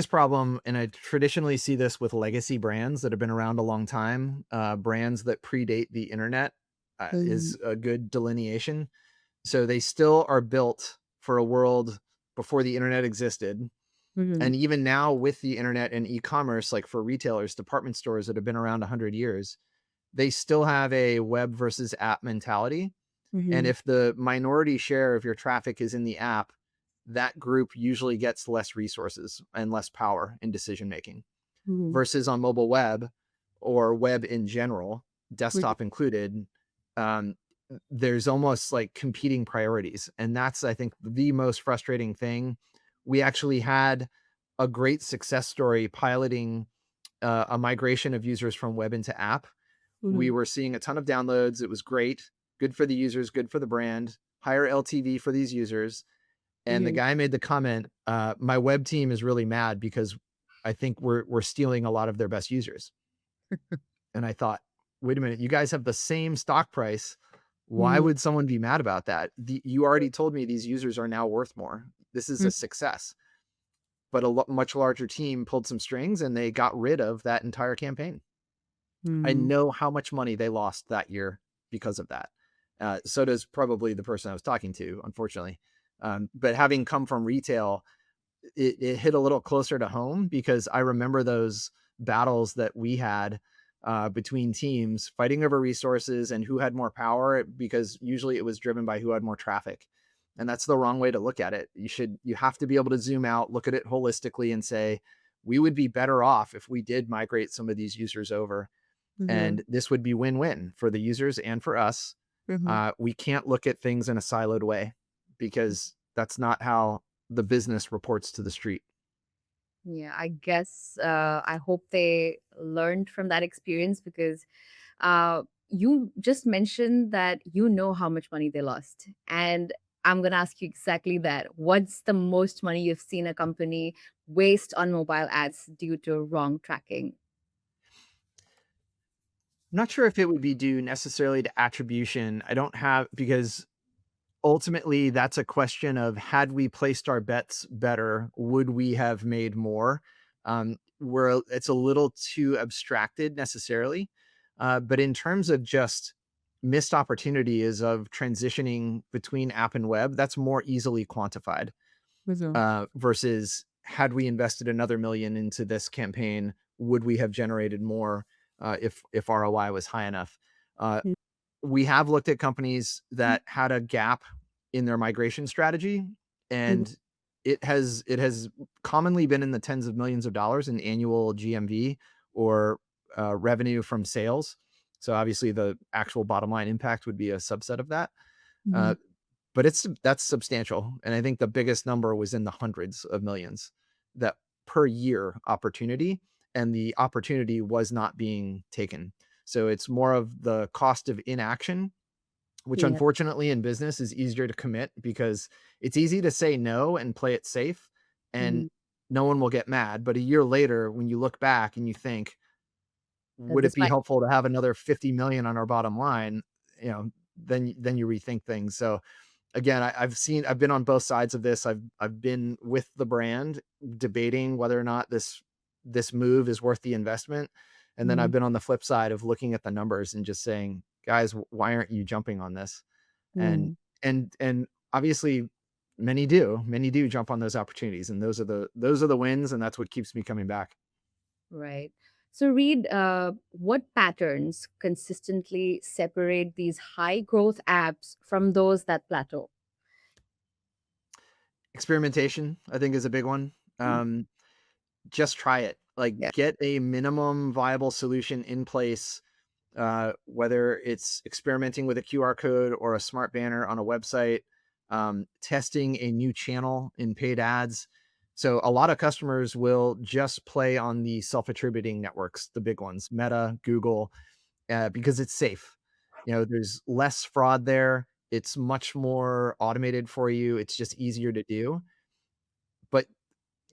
problem, and I traditionally see this with legacy brands that have been around a long time, brands that predate the internet, Mm-hmm. is a good delineation. So they still are built for a world before the internet existed. Mm-hmm. And even now with the internet and e-commerce, like for retailers, department stores that have been around 100 years, they still have a web versus app mentality. And Mm-hmm. if the minority share of your traffic is in the app, that group usually gets less resources and less power in decision making. Mm-hmm. Versus on mobile web or web in general, desktop included, um, there's almost like competing priorities. And that's, I think, the most frustrating thing. We actually had a great success story piloting a migration of users from web into app. We Mm-hmm. were seeing a ton of downloads. It was great, good for the users, good for the brand, higher LTV for these users. And the Mm-hmm. guy made the comment, my web team is really mad because I think we're stealing a lot of their best users. And I thought, wait a minute, you guys have the same stock price. Why Mm-hmm. would someone be mad about that? You already told me these users are now worth more. This is a success. But a much larger team pulled some strings and they got rid of that entire campaign. I Mm-hmm. know how much money they lost that year because of that. So does probably the person I was talking to, unfortunately. But having come from retail, it hit a little closer to home because I remember those battles that we had between teams fighting over resources and who had more power, because usually it was driven by who had more traffic. And that's the wrong way to look at it. You have to be able to zoom out, look at it holistically and say, we would be better off if we did migrate some of these users over. And this would be win-win for the users and for us. We can't look at things in a siloed way because that's not how the business reports to the street. Yeah, I guess I hope they learned from that experience because you just mentioned that you know how much money they lost. And I'm going to ask you exactly that. What's the most money you've seen a company waste on mobile ads due to wrong tracking? I'm not sure if it would be due necessarily to attribution. I don't have, because ultimately that's a question of, had we placed our bets better, would we have made more? Where it's a little too abstracted necessarily. But in terms of just missed opportunities of transitioning between app and web, that's more easily quantified, versus, had we invested another million into this campaign, would we have generated more if ROI was high enough? Uh, we have looked at companies that had a gap in their migration strategy, and it has commonly been in the tens of millions of dollars in annual GMV, or revenue from sales. So obviously the actual bottom line impact would be a subset of that. Uh, but that's substantial, and I think the biggest number was in the hundreds of millions, that per year opportunity, and the opportunity was not being taken. So it's more of the cost of inaction, which Yeah. unfortunately in business is easier to commit, because it's easy to say no and play it safe, and Mhm. no one will get mad. But a year later, when you look back and you think, would it This be might. helpful to have another 50 million on our bottom line? You know, then you rethink things. So again, I've been on both sides of this. I've been with the brand debating whether or not this move is worth the investment. And then I've Mhm. been on the flip side of looking at the numbers and just saying, guys, why aren't you jumping on this? And Mm. and obviously many do jump on those opportunities, and those are the wins, and that's what keeps me coming back. Right. So, Reed, what patterns consistently separate these high growth apps from those that plateau? Experimentation, I think, is a big one. Mm. Just try it. Like, Yeah. get a minimum viable solution in place, whether it's experimenting with a QR code or a smart banner on a website, testing a new channel in paid ads. So a lot of customers will just play on the self-attributing networks, the big ones, Meta, Google, because it's safe. There's less fraud there. It's much more automated for you. It's just easier to do. But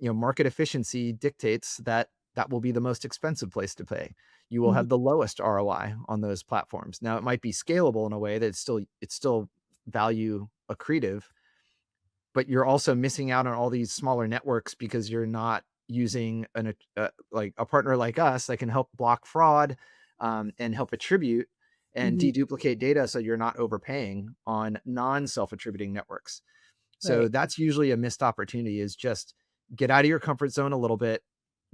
market efficiency dictates that that will be the most expensive place to pay. You will Mhm. have the lowest ROI on those platforms. Now, it might be scalable in a way that it's still value accretive, but you're also missing out on all these smaller networks because you're not using like a partner like us that can help block fraud, and help attribute and Mhm. deduplicate data, so you're not overpaying on non-self-attributing networks. So Right. that's usually a missed opportunity, is just get out of your comfort zone a little bit,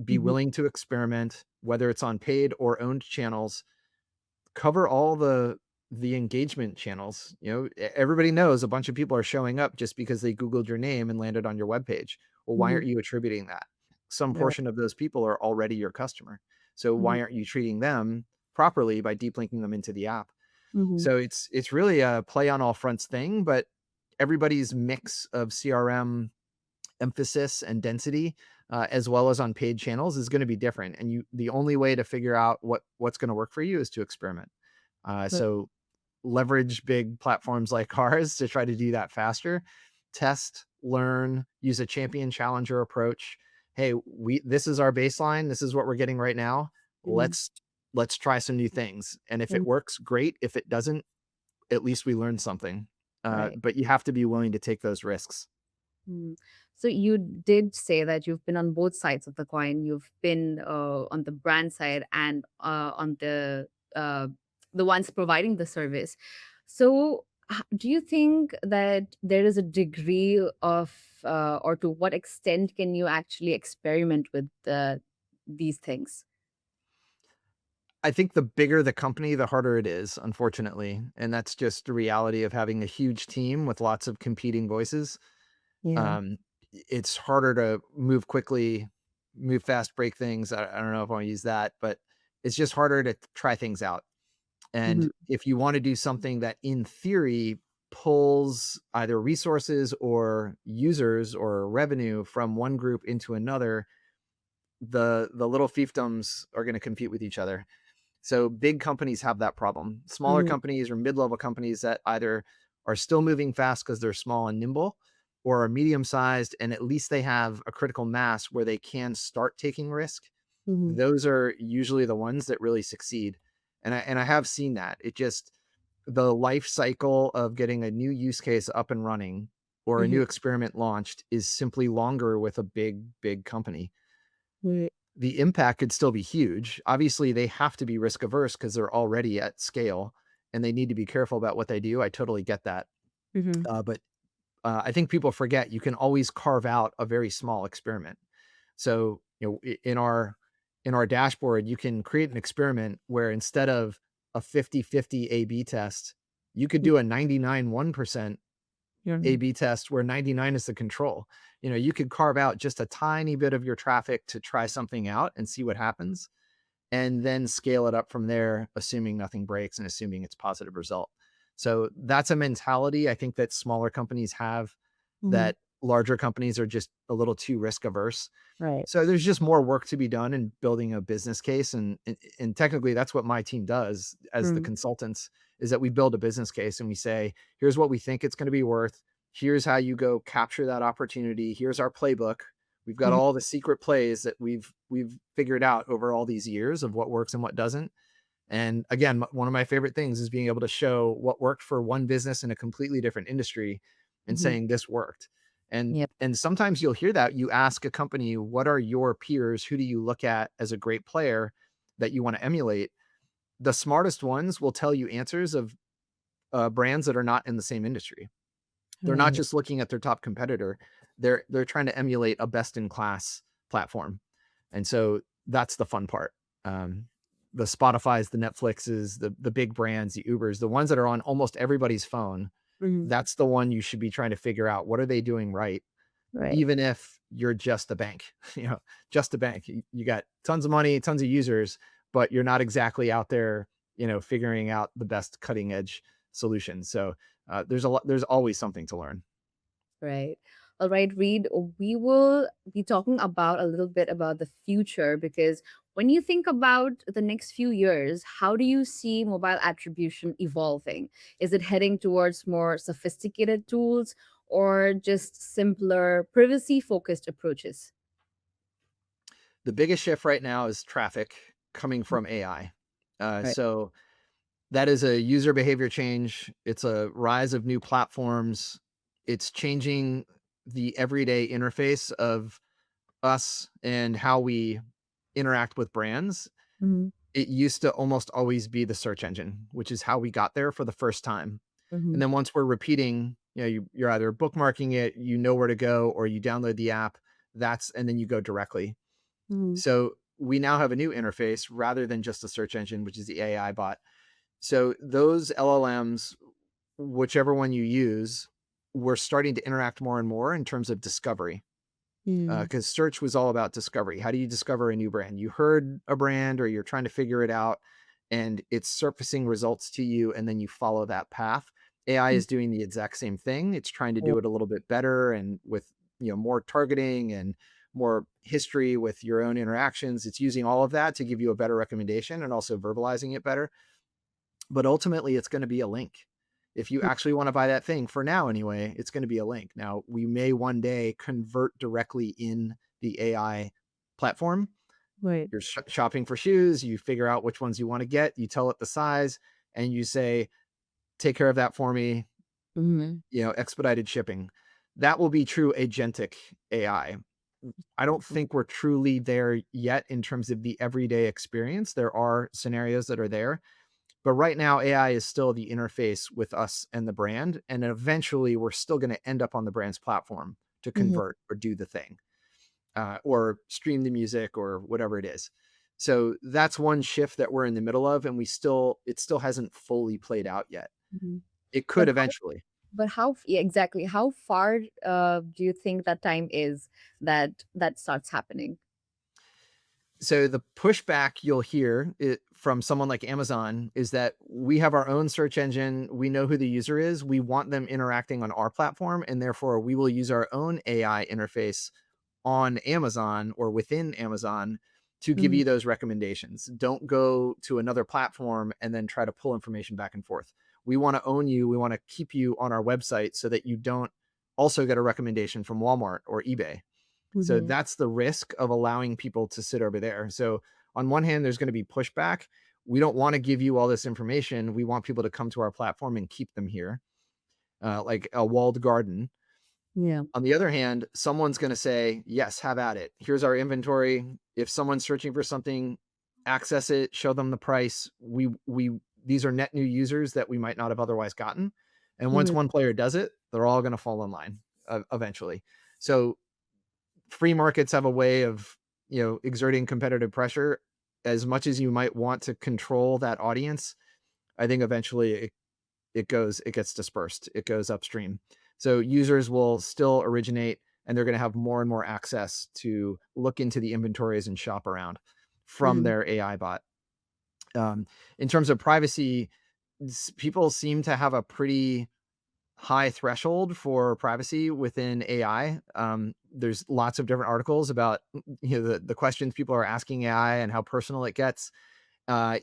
be Mhm. willing to experiment, whether it's on paid or owned channels, cover all the engagement channels. Everybody knows a bunch of people are showing up just because they Googled your name and landed on your webpage. Well, why Mhm. aren't you attributing that? Some Right. portion of those people are already your customer. So Mhm. why aren't you treating them properly by deep linking them into the app? Mhm. So it's really a play on all fronts thing, but everybody's mix of CRM emphasis and density, as well as on paid channels, is going to be different. And the only way to figure out what's going to work for you is to experiment. Right. So leverage big platforms like ours to try to do that faster. Test, learn, use a champion challenger approach. Hey, this is our baseline. This is what we're getting right now. Mhm. Let's try some new things. And if it Mhm. works, great. If it doesn't, at least we learned something. Right. But you have to be willing to take those risks. Mm. So you did say that you've been on both sides of the coin. You've been on the brand side and on uh, the ones providing the service. So do you think that there is a degree of, or to what extent can you actually experiment with these things? I think the bigger the company, the harder it is, unfortunately. And that's just the reality of having a huge team with lots of competing voices. Yeah. Um, it's harder to move quickly, move fast, break things. I don't know if I want to use that, but It's just harder to try things out. And Mhm. if you want to do something that in theory pulls either resources or users or revenue from one group into another, the little fiefdoms are going to compete with each other. So big companies have that problem. Smaller Mhm. companies or mid-level companies that either are still moving fast because they're small and nimble, or are medium-sized and at least they have a critical mass where they can start taking risk. Mhm. Those are usually the ones that really succeed. And I have seen that. It just the life cycle of getting a new use case up and running or a Mhm. new experiment launched is simply longer with a big company. Right. The impact could still be huge. Obviously, they have to be risk averse because they're already at scale and they need to be careful about what they do. I totally get that. Mhm. But I think people forget you can always carve out a very small experiment. So, in our dashboard, you can create an experiment where instead of a 50-50 A/B test, you could do a 99.1% Yeah. A/B test where 99 is the control. You could carve out just a tiny bit of your traffic to try something out and see what happens, and then scale it up from there, assuming nothing breaks and assuming it's positive result. So that's a mentality I think that smaller companies have Mhm. that larger companies are just a little too risk averse. Right. So there's just more work to be done in building a business case, and technically that's what my team does as the Mm. consultants, is that we build a business case and we say, here's what we think it's going to be worth. Here's how you go capture that opportunity. Here's our playbook. We've got Mhm. all the secret plays that we've figured out over all these years of what works and what doesn't. And again, one of my favorite things is being able to show what worked for one business in a completely different industry and Mhm. saying this worked. And Yep. and sometimes you'll hear that. You ask a company, what are your peers? Who do you look at as a great player that you want to emulate? The smartest ones will tell you answers of brands that are not in the same industry. They're not Right. just looking at their top competitor. They're trying to emulate a best in class platform. And so that's the fun part. Um, the Spotify's, the Netflixes, the big brands, the Ubers, the ones that are on almost everybody's phone, Mhm. that's the one you should be trying to figure out what are they doing right, Right. even if you're just a bank, just a bank. You got tons of money, tons of users, but you're not exactly out there, figuring out the best cutting edge solution. So there's always something to learn. Right. All right, Reed, we will be talking about a little bit about the future because when you think about the next few years, how do you see mobile attribution evolving? Is it heading towards more sophisticated tools or just simpler privacy focused approaches? The biggest shift right now is traffic coming from AI. Right. So that is a user behavior change. It's a rise of new platforms. It's changing the everyday interface of us and how we interact with brands. Mm-hmm. It used to almost always be the search engine, which is how we got there for the first time. Mm-hmm. And then once we're repeating, you're either bookmarking it, you know where to go, or you download the app. And then you go directly. Mm-hmm. So we now have a new interface rather than just a search engine, which is the AI bot. So those LLMs, whichever one you use, we're starting to interact more and more in terms of discovery. Because search was all about discovery. How do you discover a new brand? You heard a brand or you're trying to figure it out and it's surfacing results to you and then you follow that path. AI is doing the exact same thing. It's trying to do it a little bit better and with more targeting and more history with your own interactions. It's using all of that to give you a better recommendation and also verbalizing it better. But ultimately it's going to be a link. If you actually want to buy that thing, for now anyway, it's going to be a link. Now, we may one day convert directly in the AI platform. Right. You're shopping for shoes, you figure out which ones you want to get, you tell it the size, and you say, take care of that for me, Mm-hmm. expedited shipping. That will be true agentic AI. I don't think we're truly there yet in terms of the everyday experience. There are scenarios that are there, but right now, AI is still the interface with us and the brand. And eventually, we're still going to end up on the brand's platform to Mm-hmm. convert or do the thing, or stream the music or whatever it is. So that's one shift that we're in the middle of, and it still hasn't fully played out yet. Mm-hmm. It But could eventually. yeah, exactly, how far do you think that time is that starts happening? So the pushback you'll hear from someone like Amazon is that we have our own search engine. We know who the user is. We want them interacting on our platform, and therefore we will use our own AI interface on Amazon or within Amazon to give Mhm. you those recommendations. Don't go to another platform and then try to pull information back and forth. We want to own you. We want to keep you on our website so that you don't also get a recommendation from Walmart or eBay. So Mhm. that's the risk of allowing people to sit over there. So on one hand, there's going to be pushback. We don't want to give you all this information. We want people to come to our platform and keep them here, like a walled garden. Yeah. On the other hand, someone's going to say, yes, have at it. Here's our inventory. If someone's searching for something, access it, show them the price. These are net new users that we might not have otherwise gotten. And once Mhm. one player does it, they're all going to fall in line eventually. So free markets have a way of, exerting competitive pressure. As much as you might want to control that audience, I think eventually it gets dispersed. It goes upstream. So users will still originate, and they're going to have more and more access to look into the inventories and shop around from Mhm. their AI bot. In terms of privacy, people seem to have a pretty high threshold for privacy within AI. There's lots of different articles about the questions people are asking AI and how personal it gets,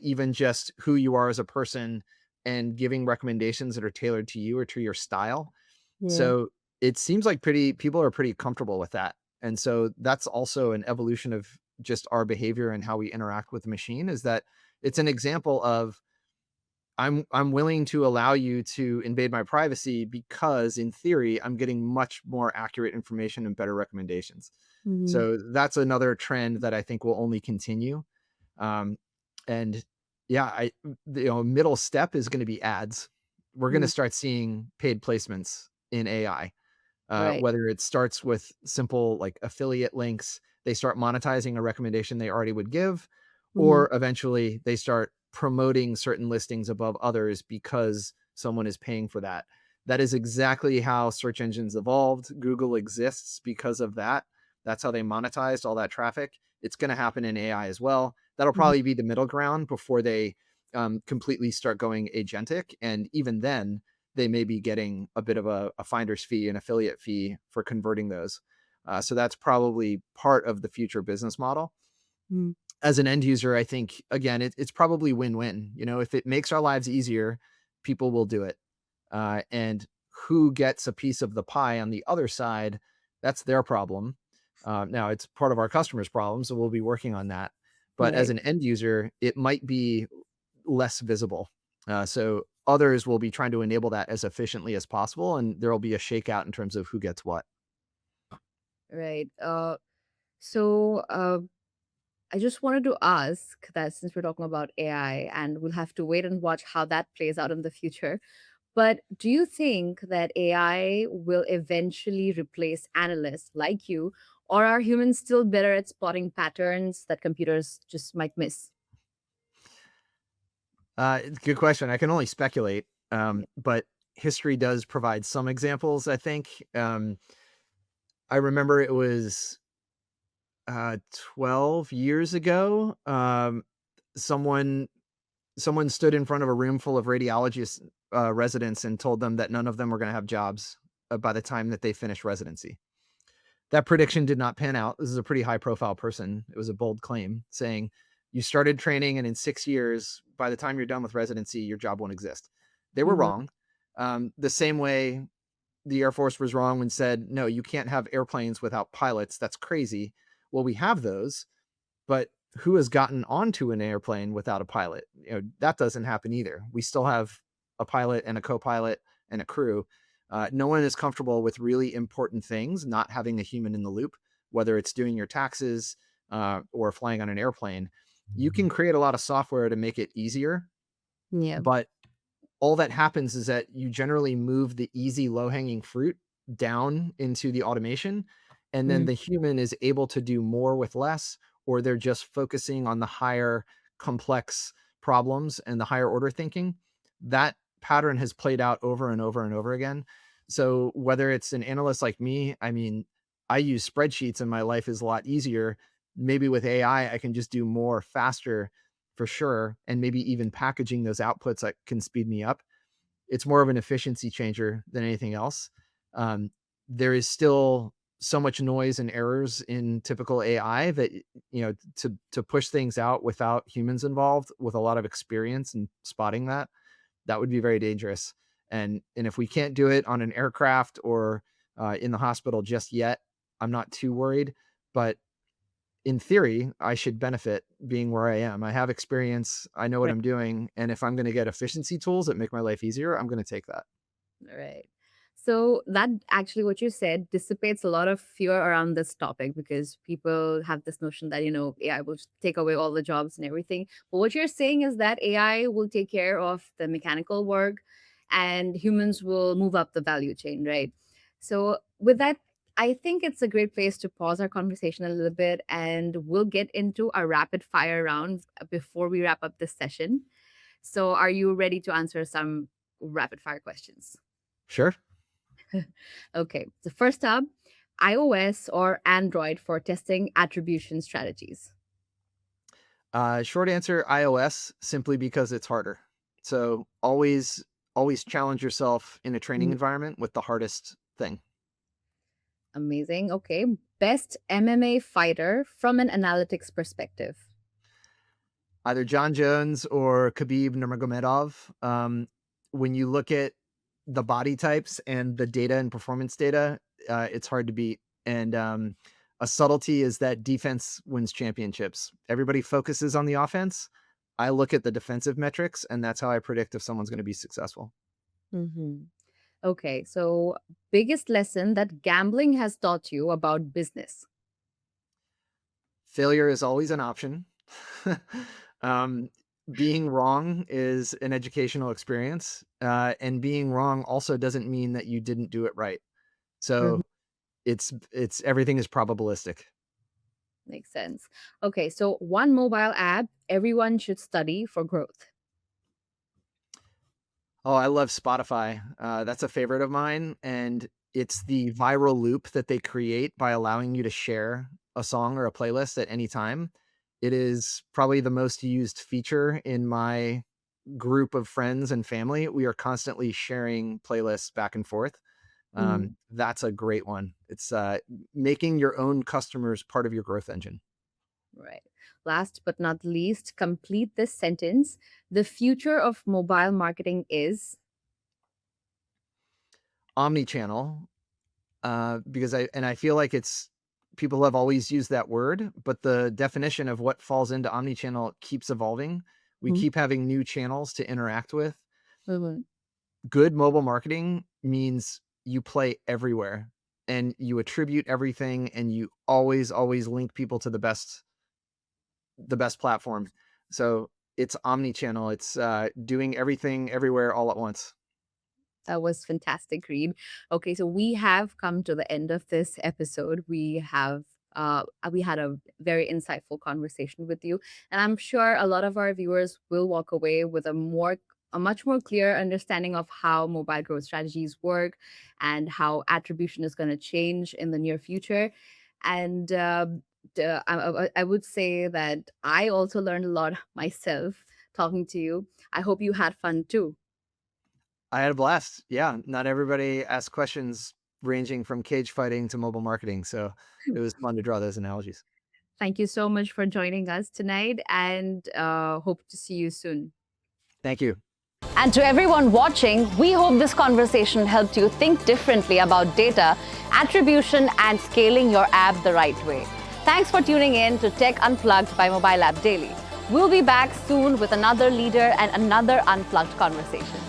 even just who you are as a person and giving recommendations that are tailored to you or to your style. Yeah. So it seems like people are pretty comfortable with that. And so that's also an evolution of just our behavior and how we interact with the machine, is that it's an example of I'm willing to allow you to invade my privacy because in theory I'm getting much more accurate information and better recommendations. Mhm. So that's another trend that I think will only continue. Um, and yeah, middle step is going to be ads. We're going to Mhm. start seeing paid placements in AI, Right. whether it starts with simple like affiliate links, they start monetizing a recommendation they already would give, Mhm. or eventually they start promoting certain listings above others because someone is paying for that. That is exactly how search engines evolved. Google exists because of that. That's how they monetized all that traffic. It's going to happen in AI as well. That'll Mhm. probably be the middle ground before they completely start going agentic. And even then, they may be getting a bit of a finder's fee, an affiliate fee for converting those. So that's probably part of the future business model. Mhm. As an end user, I think again, it's probably win-win. If it makes our lives easier, people will do it. And who gets a piece of the pie on the other side, that's their problem. Now it's part of our customers' problem, so we'll be working on that. But as Right. an end user, it might be less visible. So others will be trying to enable that as efficiently as possible, and there will be a shakeout in terms of who gets what. Right. So I just wanted to ask that since we're talking about AI and we'll have to wait and watch how that plays out in the future. But do you think that AI will eventually replace analysts like you, or are humans still better at spotting patterns that computers just might miss? Good question. I can only speculate, Yeah. but history does provide some examples. I think I remember it was 12 years ago. Someone someone stood in front of a room full of radiologist residents and told them that none of them were going to have jobs by the time that they finished residency. That prediction did not pan out. This is a pretty high profile person. It was a bold claim saying, you started training and in 6 years, by the time you're done with residency, your job won't exist. They were Hmm. wrong. The same way the Air Force was wrong when said, no, you can't have airplanes without pilots. That's crazy. Well, we have those, but who has gotten onto an airplane without a pilot? That doesn't happen either. We still have a pilot and a co-pilot and a crew. No one is comfortable with really important things not having a human in the loop, whether it's doing your taxes or flying on an airplane. You can create a lot of software to make it easier, Yeah. but all that happens is that you generally move the easy low hanging fruit down into the automation, and then Mm. the human is able to do more with less, or they're just focusing on the higher complex problems and the higher order thinking. That pattern has played out over and over and over again. So whether it's an analyst like me, I mean, I use spreadsheets and my life is a lot easier maybe with AI, I can just do more faster for sure. And maybe even packaging those outputs that can speed me up. It's more of an efficiency changer than anything else. There is still so much noise and errors in typical AI that, to push things out without humans involved with a lot of experience and spotting that would be very dangerous. And if we can't do it on an aircraft or in the hospital just yet, I'm not too worried. But in theory, I should benefit being where I am. I have experience. I know what Right. I'm doing. And if I'm going to get efficiency tools that make my life easier, I'm going to take that. Right. So that actually what you said dissipates a lot of fear around this topic because people have this notion that, AI will just take away all the jobs and everything. But what you're saying is that AI will take care of the mechanical work and humans will move up the value chain, right? So with that, I think it's a great place to pause our conversation a little bit and we'll get into a rapid fire round before we wrap up this session. So are you ready to answer some rapid fire questions? Sure. Okay, so first up, iOS or Android for testing attribution strategies? Short answer, iOS, simply because it's harder. So always challenge yourself in a training Mhm. environment with the hardest thing. Amazing. Okay, best MMA fighter from an analytics perspective? Either John Jones or Khabib Nurmagomedov. When you look at the body types and the data and performance data, it's hard to beat. And a subtlety is that defense wins championships. Everybody focuses on the offense. I look at the defensive metrics, and that's how I predict if someone's going to be successful. Hmm. Okay, so biggest lesson that gambling has taught you about business? Failure is always an option. um, Being wrong is an educational experience, and being wrong also doesn't mean that you didn't do it right. Mhm. So it's everything is probabilistic. Makes sense. Okay, so one mobile app everyone should study for growth. Oh, I love Spotify. That's a favorite of mine, and it's the viral loop that they create by allowing you to share a song or a playlist at any time. It is probably the most used feature in my group of friends and family. We are constantly sharing playlists back and forth. That's a great one. It's making your own customers part of your growth engine. Right. Last but not least, complete this sentence. The future of mobile marketing is. Omni-channel, because I feel like it's people have always used that word, but the definition of what falls into omni-channel keeps evolving. We Mhm. keep having new channels to interact with. Mhm. Good mobile marketing means you play everywhere and you attribute everything and you always link people to the best platform. So it's omni-channel. It's doing everything everywhere all at once. That was fantastic, Reed. Okay, so we have come to the end of this episode. We had a very insightful conversation with you, and I'm sure a lot of our viewers will walk away with a much more clear understanding of how mobile growth strategies work and how attribution is going to change in the near future. And I would say that I also learned a lot myself talking to you. I hope you had fun too. I had a blast. Yeah, not everybody asks questions ranging from cage fighting to mobile marketing, so it was fun to draw those analogies. Thank you so much for joining us tonight and hope to see you soon. Thank you. And to everyone watching, we hope this conversation helped you think differently about data, attribution, and scaling your app the right way. Thanks for tuning in to Tech Unplugged by Mobile App Daily. We'll be back soon with another leader and another unplugged conversation.